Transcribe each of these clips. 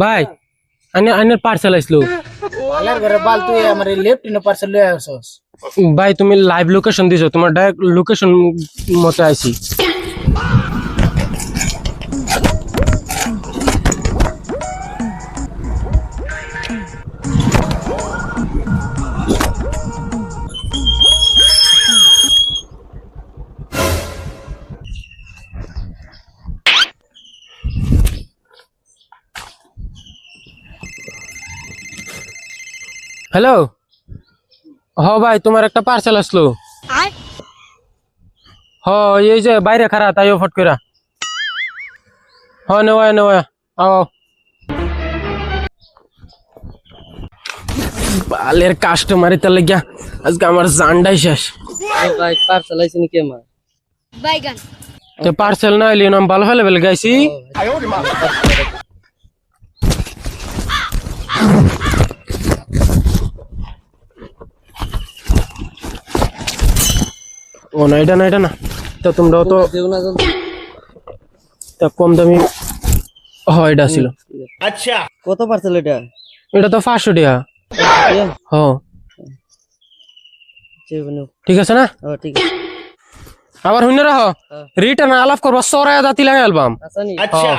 ভাই আইনের পার্সেল আইসলো। বালার ঘরে বাল তুই আমার লেফট ইন পার্সেল লয়ে আসছস। ভাই তুমি লাইভ লোকেশন দিছো, তোমার ডাইরেক্ট লোকেশন মতে আইছি। হ্যালো, হ ভাই তোমার একটা পার্সেল আসলো। হ এই যে বাইরে খারা তাইও ফট কইরা। হ নেওয়া নেওয়া আও। বালের কাস্টমার এটা লাগিয়া আজকে আমার জানটাই শেষ। ভাই পার্সেল আইছে নাকি আমার? বাইগান তো পার্সেল না এলি নাম ভালো ফেলে ফেলে গাইছি। ও না এটা না তো তোমরাও তো দেও না জলদি। তা কম দামি হয় এটা ছিল। আচ্ছা কত পার্সেল এটা? এটা তো 500 টাকা। হ ঠিক আছে না? ঠিক আছে। আবার হুইনা রাহ রিটার্ন আলাপ করবা সরায়া দাতি লাগে অ্যালবাম। আচ্ছা নি আচ্ছা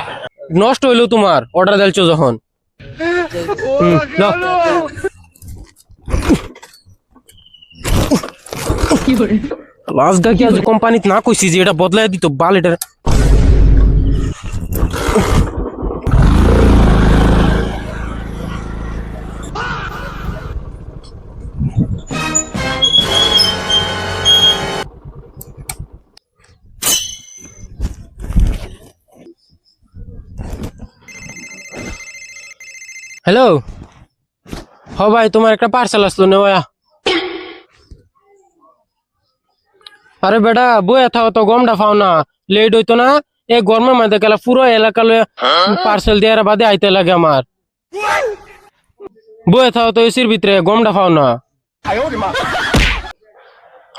নষ্ট হইলো তোমার অর্ডার দিলছো যখন। লাস্টটা কি আজ কোম্পানিতে না কইছি যে এটা বদলাই দিত বাল এটা। হ্যালো, হ ভাই তোমার একটা পার্সেল আসলো নেওয়া। আরে বেটা বইয়া থাও তো গমটা পাও না, লেট হইতো না। এই গরমের মধ্যে গেলে পুরো এলাকা লয়ে পার্সেল দেওয়ার বাদে আইতে লাগে আমার। বইয়া থাও তো এসির ভিতরে গমটা পাও না।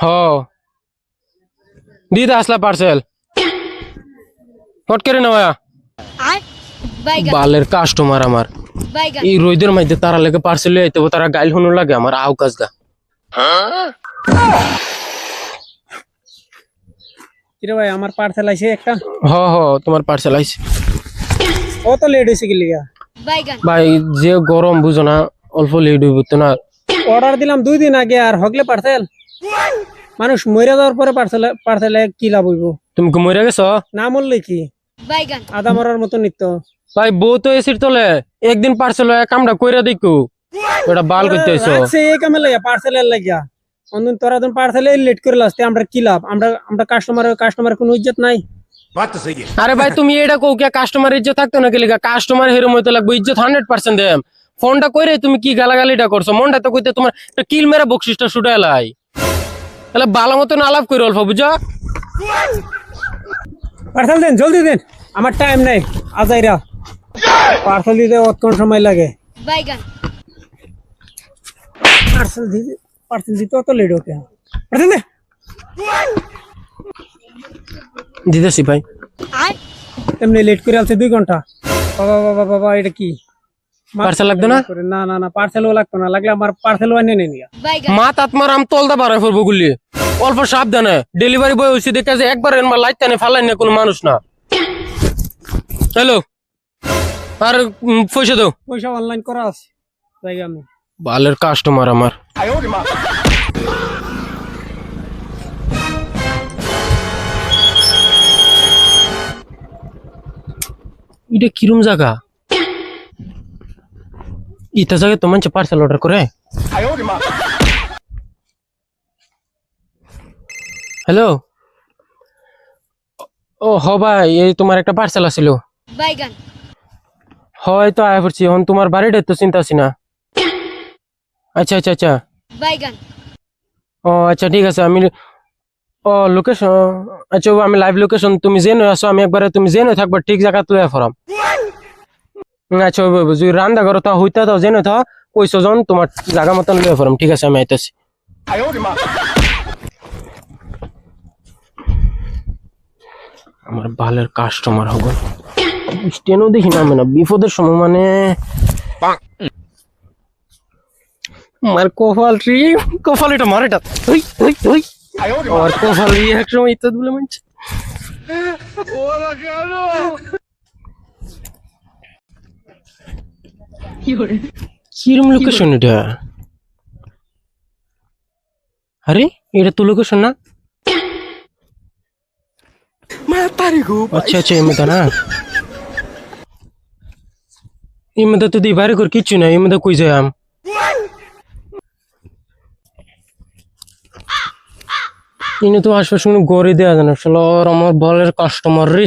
হ দিতে আসলা পার্সেল ফট করে নেওয়া। বাইগান বালের কাস্টমার আমার বাইগান এই রোদের মধ্যে তারা লেগে পার্সেল লয়ে আইতে তারা গাইল হনু লাগে আমার আউ কাজ গা। কিরে ভাই আমার পার্সেল আইছে একটা। হ তোমার পার্সেল আইছে। কত লেট হইছে কি লিগা? বাইগান ভাই যে গরম বুঝো না, অল্প লেট হইব তো না। অর্ডার দিলাম 2 দিন আগে আর হগলে পার্সেল। মানুষ মরে যাওয়ার পরে পার্সেলে কি লাভ হইব? তুমি কি মরে গেছো? না মরলে কি বাইগান আদা মরার মতো নিত্য। ভাই বউ তো এসির তলে একদিন পার্সেল কামটা কইরা দেখো ওটা বাল করতে হইছো। রাখছে এই কামে লাগিয়া পার্সেলের লাগিয়া অন্যদিন তোরা যখন পার্সেলে লেট করে লাসতে আমরা কি লাভ? আমরা কাস্টমারের কোনো ইজ্জত নাই। আরে ভাই তুমি এটা কও কি কাস্টমার ইজ্জত থাকতো না, কি লিগা কাস্টমার হেরম হইতে লাগবে ইজ্জত 100% দেম। ফোনটা কইরে তুমি কি গালাগালিটা করছো? মনটা তো কইতে তোমার একটা কিল মেরা বকশিসটা শুটাইলাই। তাহলে ভালো মতন আলাপ কইর অল্প বুঝা। পার্সেল দেন জলদি দেন, আমার টাইম নাই। আজাইরা পার্সেল দিতে অতক্ষণ সময় লাগে। বাইগান পার্সেল দিতে অত লেট ওকে। পার্সেল দে দিতেছি ভাই। এমনি লেট করে আছে 2 ঘন্টা। বাবা বাবা বাবা এটা কি? পার্সেল লাগবে না? না না না পার্সেলও লাগতো না, লাগলে আমার পার্সেলও এনে নিয়া। বাইগান মা তাতমার আম তলদা বাড়াই পড়বো গুলি। অল্প সাবধানে ডেলিভারি বয় হইছে দেখে যে একবার এনবার লাইতে নে ফালাই না কোনো মানুষ না। হ্যালো আর পয়সা দাও। পয়সা অনলাইন করা আছে জায়গা আমি। বালের কাস্টমার আমার। এটা কিরম জায়গা? ইটা জায়গায় তো মানুষ পার্সেল অর্ডার করে। হ্যালো, ও হ ভাই এই তোমার একটা পার্সেল আছিল। বাইগান হয় তো আয়া পড়ছি এখন তোমার বাড়িটা তো চিন্তা আছি না। আচ্ছা আচ্ছা আচ্ছা বাইগান ও আচ্ছা ঠিক আছে আমি ও লোকেশন আচ্ছা আমি লাইভ লোকেশন তুমি যে নয় আসো আমি একবারে তুমি যে নয় থাকবা ঠিক জায়গা তুলে ফরাম। আচ্ছা যদি রান্না করো তা হইতা তাও যে নয় থা কইছো জন তোমার জায়গা মতন লয়ে ফরাম। ঠিক আছে আমি আইতাছি। আমার বালের কাস্টমার হবো। স্টেনও দেখি না আমি না বিপদের সময় মানে মার কপাল রে কপাল এটা মার এটা ওই ওই ওই আর কপাল রে এক সময় ইত্যাদি বলে মানছে কিরম লোকেশন এটা আরে এটা তো লোকেশন না আচ্ছা আচ্ছা এমনি না এমনি তো তুই বাইরে কর কিচ্ছু না এমনি কই যাই আম ইনি তো আশপাশে কোনো গড়ি দেওয়া জানো আর আমার বলের কাস্টমার রে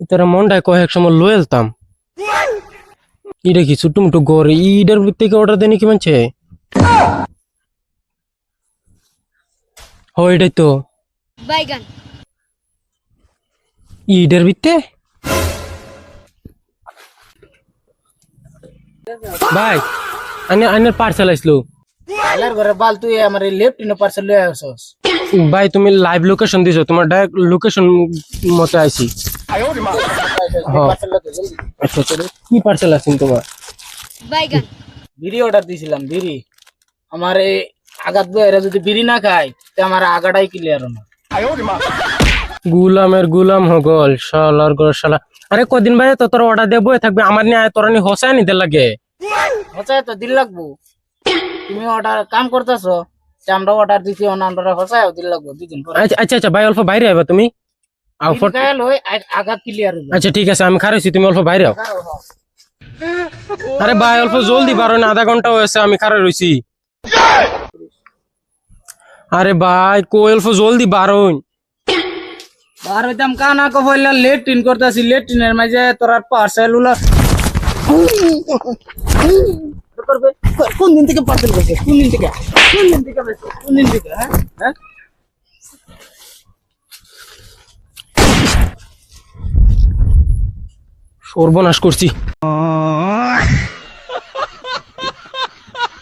তারা মনটায় কয়েক সময় লয়ে যেতাম এটা কি ছোট্ট মোটো গড়ি ইডার থেকে অর্ডার দেয়নি কি মানছে ও এটাই তো বাইগান ইডার ভিত্তে ভাই আইনের পার্সেল আসলো আলার ঘরে বাল তুই আমার লেফট ইনো পার্সেল লয়ে আসছস ভাই তুমি লাইভ লোকেশন দিছো তোমার ডাইরেক্ট লোকেশন মতে আইছি পার্সেল লতে জলদি আচ্ছা আচ্ছা কি পার্সেল আছে তোমার বাইগান বিড়ি অর্ডার দিছিলাম বিড়ি আমার এই আগাত বইরা যদি বিড়ি না খাই তে আমার আগাটাই ক্লিয়ার না গুলামের গুলাম হগল শালার গর শালা আরে কদিন ভাই তো তোর অর্ডার দেবো থাকবে আমার নিয়ে তোরা নি হোসাই নিতে লাগে হচ্ছে তো দিল লাগবো তুমি অর্ডার কাম করতেছো আমরা অর্ডার দিছি আমরা হসায় দিল লাগবো দুদিন পরে আচ্ছা আচ্ছা আচ্ছা ভাই অল্প বাইরে আইবা তুমি আও ফট কাল হই আগাত ক্লিয়ার হইবে আচ্ছা ঠিক আছে আমি খারাইছি তুমি অল্প বাইরে আও আরে ভাই অল্প জলদি বারো না আধা ঘন্টা হয়েছে আমি খারাই রইছি আরে ভাই কই অল্প জলদি বারোন আর হইতাম কানা কো হইলা লেট্রিন করতেছি লেট্রিনের মাঝে তোর পার্সেল উলা করবে কোন দিন থেকে পার্সেল করছে কোন দিন থেকে কোন দিন থেকে হ্যাঁ হ্যাঁ সর্বনাশ করছি